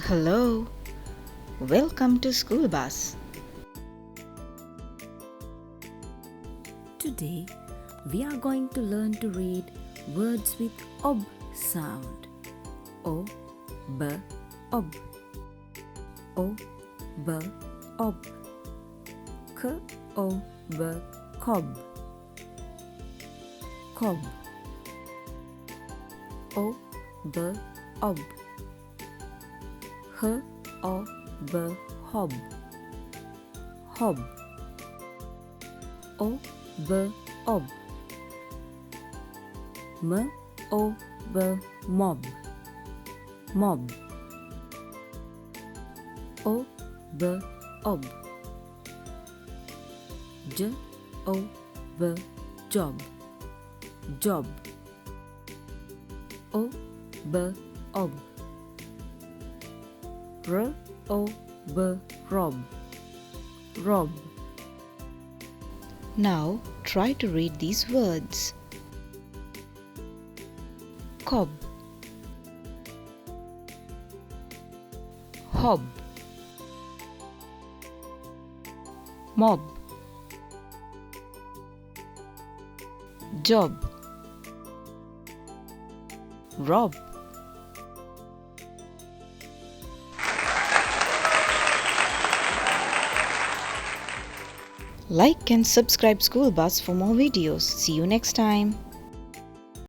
Hello, welcome to School Bus. Today, we are going to learn to read words with ob sound. O, b, ob. O, b, ob. K, o, b, cob. Cob. O, b, ob. H, o, b, hob. Hob. O, b, ob. M, o, b, mob. Mob. O, b, ob. J, o, b, job. Job. O, b, ob. R, o, b, rob. Rob. Now try to read these words. Cob, hob, mob, job, rob. Like and subscribe School Bus for more videos. See you next time.